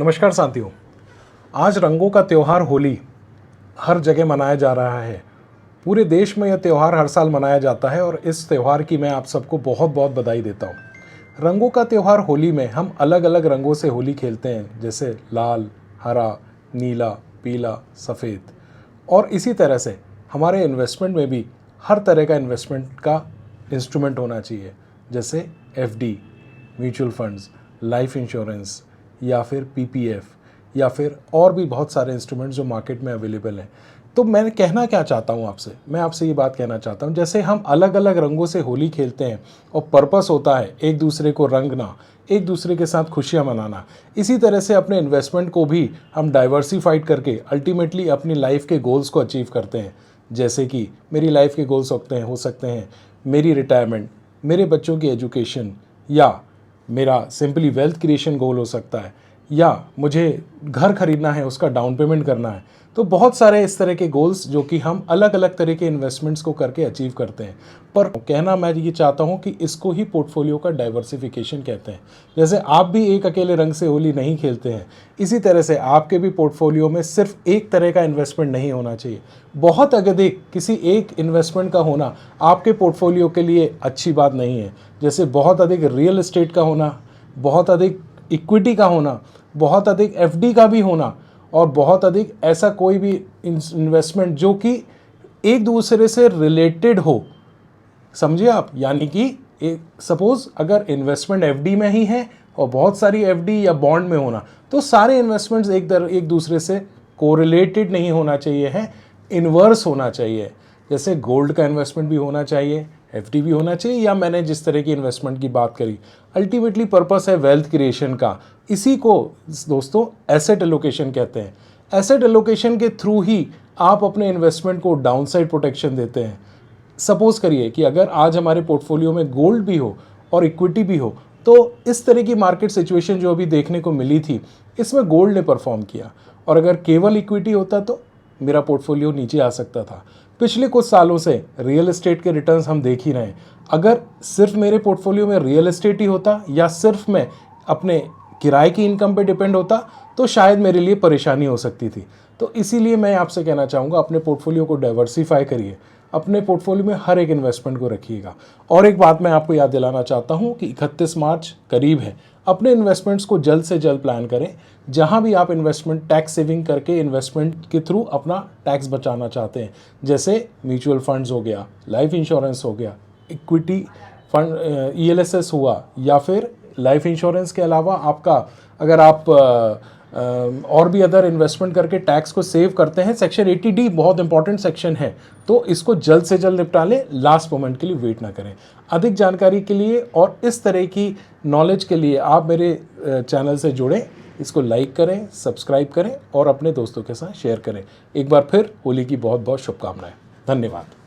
नमस्कार साथियों। आज रंगों का त्यौहार होली हर जगह मनाया जा रहा है। पूरे देश में यह त्यौहार हर साल मनाया जाता है और इस त्यौहार की मैं आप सबको बहुत बहुत बधाई देता हूँ। रंगों का त्यौहार होली में हम अलग अलग रंगों से होली खेलते हैं, जैसे लाल, हरा, नीला, पीला, सफ़ेद। और इसी तरह से हमारे इन्वेस्टमेंट में भी हर तरह का इन्वेस्टमेंट का इंस्ट्रूमेंट होना चाहिए, जैसे FD, mutual funds, life insurance या फिर पीपीएफ या फिर और भी बहुत सारे इंस्ट्रूमेंट्स जो मार्केट में अवेलेबल हैं। तो मैं कहना क्या चाहता हूँ आपसे, मैं आपसे ये बात कहना चाहता हूँ, जैसे हम अलग अलग रंगों से होली खेलते हैं और पर्पस होता है एक दूसरे को रंगना, एक दूसरे के साथ खुशियाँ मनाना, इसी तरह से अपने इन्वेस्टमेंट को भी हम डाइवर्सिफाइड करके अल्टीमेटली अपनी लाइफ के गोल्स को अचीव करते हैं। जैसे कि मेरी लाइफ के गोल्स हो सकते हैं मेरी रिटायरमेंट, मेरे बच्चों की एजुकेशन, या मेरा सिंपली वेल्थ क्रिएशन गोल हो सकता है, या मुझे घर खरीदना है, उसका डाउन पेमेंट करना है। तो बहुत सारे इस तरह के गोल्स जो कि हम अलग अलग तरह के इन्वेस्टमेंट्स को करके अचीव करते हैं। पर कहना मैं ये चाहता हूँ कि इसको ही पोर्टफोलियो का डाइवर्सिफिकेशन कहते हैं। जैसे आप भी एक अकेले रंग से होली नहीं खेलते हैं, इसी तरह से आपके भी पोर्टफोलियो में सिर्फ एक तरह का इन्वेस्टमेंट नहीं होना चाहिए। बहुत अधिक किसी एक इन्वेस्टमेंट का होना आपके पोर्टफोलियो के लिए अच्छी बात नहीं है। जैसे बहुत अधिक रियल एस्टेट का होना, बहुत अधिक इक्विटी का होना, बहुत अधिक एफडी का भी होना, और बहुत अधिक ऐसा कोई भी इन्वेस्टमेंट जो कि एक दूसरे से रिलेटेड हो। समझिए आप, यानी कि एक सपोज अगर इन्वेस्टमेंट एफडी में ही है और बहुत सारी एफडी या बॉन्ड में होना, तो सारे इन्वेस्टमेंट्स एक दूसरे से कोरिलेटेड नहीं होना चाहिए है, इन्वर्स होना चाहिए। जैसे गोल्ड का इन्वेस्टमेंट भी होना चाहिए, एफडी भी होना चाहिए, या मैंने जिस तरह की इन्वेस्टमेंट की बात करी। अल्टीमेटली पर्पस है वेल्थ क्रिएशन का। इसी को दोस्तों एसेट एलोकेशन कहते हैं। एसेट एलोकेशन के थ्रू ही आप अपने इन्वेस्टमेंट को डाउनसाइड प्रोटेक्शन देते हैं। सपोज करिए कि अगर आज हमारे पोर्टफोलियो में गोल्ड भी हो और इक्विटी भी हो, तो इस तरह की मार्केट सिचुएशन जो अभी देखने को मिली थी, इसमें गोल्ड ने परफॉर्म किया, और अगर केवल इक्विटी होता तो मेरा पोर्टफोलियो नीचे आ सकता था। पिछले कुछ सालों से रियल एस्टेट के रिटर्न्स हम देख ही रहे हैं। अगर सिर्फ मेरे पोर्टफोलियो में रियल एस्टेट ही होता या सिर्फ मैं अपने किराए की इनकम पे डिपेंड होता, तो शायद मेरे लिए परेशानी हो सकती थी। तो इसीलिए मैं आपसे कहना चाहूँगा, अपने पोर्टफोलियो को डाइवर्सिफाई करिए, अपने पोर्टफोलियो में हर एक इन्वेस्टमेंट को रखिएगा। और एक बात मैं आपको याद दिलाना चाहता हूँ कि 31 मार्च करीब है। अपने इन्वेस्टमेंट्स को जल्द से जल्द प्लान करें। जहाँ भी आप इन्वेस्टमेंट टैक्स सेविंग करके इन्वेस्टमेंट के थ्रू अपना टैक्स बचाना चाहते हैं, जैसे म्यूचुअल फंड्स हो गया, लाइफ इंश्योरेंस हो गया, इक्विटी फंड ईएलएसएस हुआ, या फिर लाइफ इंश्योरेंस के अलावा आपका अगर आप और भी अदर इन्वेस्टमेंट करके टैक्स को सेव करते हैं, सेक्शन 80D बहुत इंपॉर्टेंट सेक्शन है, तो इसको जल्द से जल्द निपटा लें, लास्ट मोमेंट के लिए वेट ना करें। अधिक जानकारी के लिए और इस तरह की नॉलेज के लिए आप मेरे चैनल से जुड़ें, इसको लाइक करें, सब्सक्राइब करें और अपने दोस्तों के साथ शेयर करें। एक बार फिर होली की बहुत बहुत शुभकामनाएं। धन्यवाद।